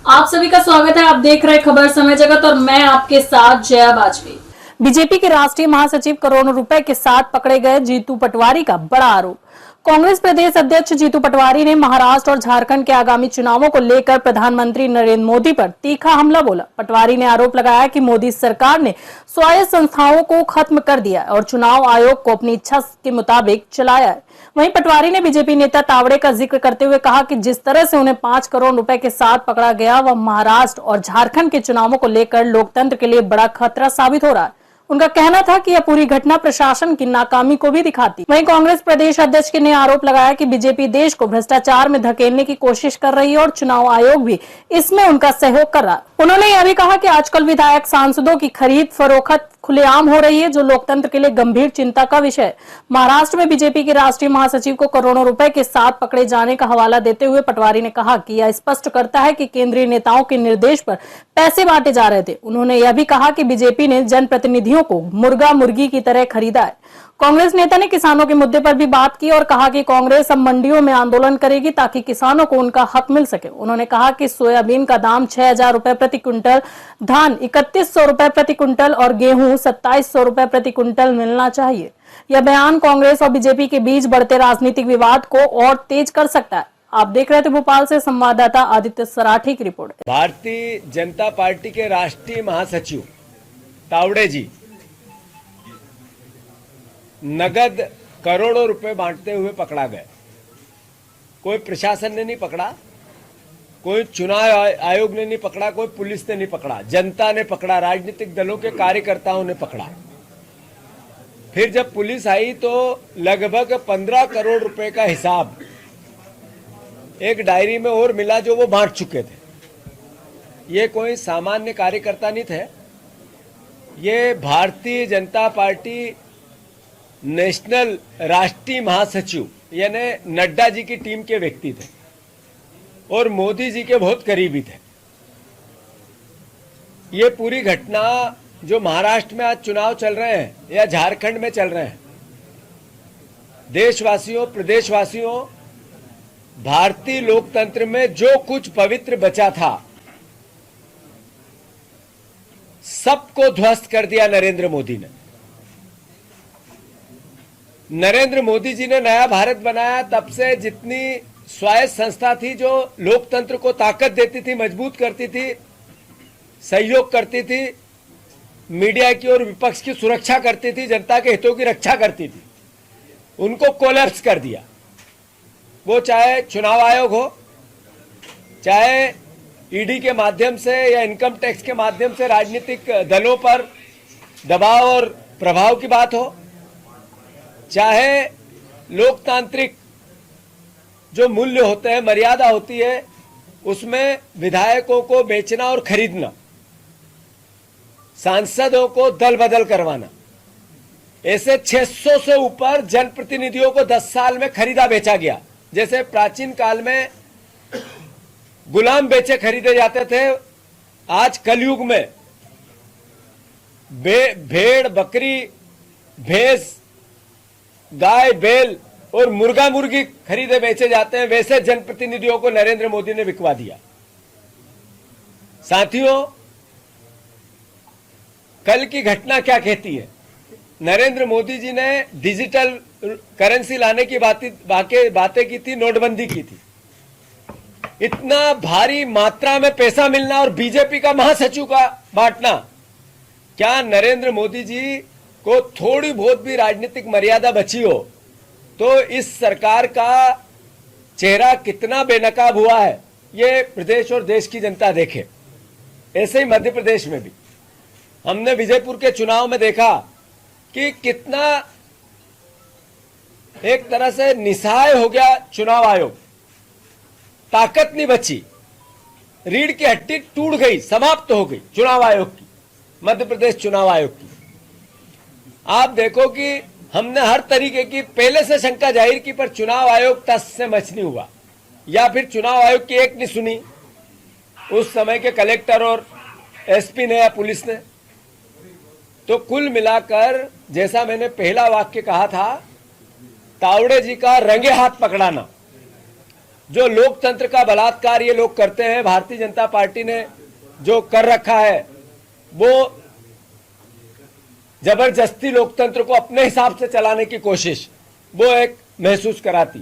आप सभी का स्वागत है। आप देख रहे खबर समय जगत और मैं आपके साथ जया बाजपेयी। बीजेपी के राष्ट्रीय महासचिव करोड़ों रुपए के साथ पकड़े गए जीतू पटवारी का बड़ा आरोप। कांग्रेस प्रदेश अध्यक्ष जीतू पटवारी ने महाराष्ट्र और झारखंड के आगामी चुनावों को लेकर प्रधानमंत्री नरेंद्र मोदी पर तीखा हमला बोला। पटवारी ने आरोप लगाया कि मोदी सरकार ने स्वायत्त संस्थाओं को खत्म कर दिया और चुनाव आयोग को अपनी इच्छा के मुताबिक चलाया है। वहीं पटवारी ने बीजेपी नेता तावड़े का जिक्र करते हुए कहा कि जिस तरह से उन्हें 5 करोड़ रुपए के साथ पकड़ा गया वह महाराष्ट्र और झारखंड के चुनावों को लेकर लोकतंत्र के लिए बड़ा खतरा साबित हो रहा है। उनका कहना था कि यह पूरी घटना प्रशासन की नाकामी को भी दिखाती। वहीं कांग्रेस प्रदेश अध्यक्ष ने आरोप लगाया कि बीजेपी देश को भ्रष्टाचार में धकेलने की कोशिश कर रही है और चुनाव आयोग भी इसमें उनका सहयोग कर रहा है। उन्होंने यह भी कहा कि आजकल विधायक सांसदों की खरीद फरोख्त खुलेआम हो रही है, जो लोकतंत्र के लिए गंभीर चिंता का विषय है। महाराष्ट्र में बीजेपी के राष्ट्रीय महासचिव को करोड़ों रुपए के साथ पकड़े जाने का हवाला देते हुए पटवारी ने कहा कि यह स्पष्ट करता है कि केंद्रीय नेताओं के निर्देश पर पैसे बांटे जा रहे थे। उन्होंने यह भी कहा कि बीजेपी ने जनप्रतिनिधियों को मुर्गा मुर्गी की तरह खरीदा है। कांग्रेस नेता ने किसानों के मुद्दे पर भी बात की और कहा कि कांग्रेस अब मंडियों में आंदोलन करेगी ताकि किसानों को उनका हक मिल सके। उन्होंने कहा कि सोयाबीन का दाम 6,000 रुपए प्रति क्विंटल, धान 3100 रुपए प्रति क्विंटल और गेहूं 2700 रुपए प्रति क्विंटल मिलना चाहिए। यह बयान कांग्रेस और बीजेपी के बीच बढ़ते राजनीतिक विवाद को और तेज कर सकता है। आप देख रहे थे भोपाल से संवाददाता आदित्य सराठी की रिपोर्ट। भारतीय जनता पार्टी के राष्ट्रीय महासचिव तावड़े जी नगद करोड़ों रुपए बांटते हुए पकड़ा गए। कोई प्रशासन ने नहीं पकड़ा, कोई चुनाव आयोग ने नहीं पकड़ा, कोई पुलिस ने नहीं पकड़ा, जनता ने पकड़ा, राजनीतिक दलों के कार्यकर्ताओं ने पकड़ा। फिर जब पुलिस आई तो लगभग 15 करोड़ रुपए का हिसाब एक डायरी में और मिला जो वो बांट चुके थे। ये कोई सामान्य कार्यकर्ता नहीं थे, ये भारतीय जनता पार्टी नेशनल राष्ट्रीय महासचिव यानी नड्डा जी की टीम के व्यक्ति थे और मोदी जी के बहुत करीबी थे। ये पूरी घटना जो महाराष्ट्र में आज चुनाव चल रहे हैं या झारखंड में चल रहे हैं, देशवासियों, प्रदेशवासियों, भारतीय लोकतंत्र में जो कुछ पवित्र बचा था सबको ध्वस्त कर दिया नरेंद्र मोदी ने। नरेंद्र मोदी जी ने नया भारत बनाया, तब से जितनी स्वायत्त संस्था थी जो लोकतंत्र को ताकत देती थी, मजबूत करती थी, सहयोग करती थी, मीडिया की और विपक्ष की सुरक्षा करती थी, जनता के हितों की रक्षा करती थी, उनको कोलैप्स कर दिया। वो चाहे चुनाव आयोग हो, चाहे ईडी के माध्यम से या इनकम टैक्स के माध्यम से राजनीतिक दलों पर दबाव और प्रभाव की बात हो, चाहे लोकतांत्रिक जो मूल्य होते हैं, मर्यादा होती है, उसमें विधायकों को बेचना और खरीदना, सांसदों को दल बदल करवाना, ऐसे 600 से ऊपर जनप्रतिनिधियों को 10 साल में खरीदा बेचा गया। जैसे प्राचीन काल में गुलाम बेचे खरीदे जाते थे, आज कलयुग में भेड़, बकरी, भैंस, गाय, बैल और मुर्गा मुर्गी खरीदे बेचे जाते हैं। वैसे जनप्रतिनिधियों को नरेंद्र मोदी ने बिकवा दिया। साथियों, कल की घटना क्या कहती है? नरेंद्र मोदी जी ने डिजिटल करेंसी लाने की बातें की थी, नोटबंदी की थी। इतना भारी मात्रा में पैसा मिलना और बीजेपी का महासचिव का बांटना, क्या नरेंद्र मोदी जी को थोड़ी बहुत भी राजनीतिक मर्यादा बची हो तो इस सरकार का चेहरा कितना बेनकाब हुआ है ये प्रदेश और देश की जनता देखे। ऐसे ही मध्य प्रदेश में भी हमने विजयपुर के चुनाव में देखा कि कितना एक तरह से निस्सहाय हो गया चुनाव आयोग। ताकत नहीं बची, रीढ़ की हड्डी टूट गई, समाप्त हो गई चुनाव आयोग की, मध्य प्रदेश चुनाव आयोग की। आप देखो कि हमने हर तरीके की पहले से शंका जाहिर की, पर चुनाव आयोग तस से मच नहीं हुआ, या फिर चुनाव आयोग की एक नहीं सुनी उस समय के कलेक्टर और एसपी ने या पुलिस ने। तो कुल मिलाकर जैसा मैंने पहला वाक्य कहा था, तावड़े जी का रंगे हाथ पकड़ाना, जो लोकतंत्र का बलात्कार ये लोग करते हैं, भारतीय जनता पार्टी ने जो कर रखा है, वो जबरदस्ती लोकतंत्र को अपने हिसाब से चलाने की कोशिश वो एक महसूस कराती।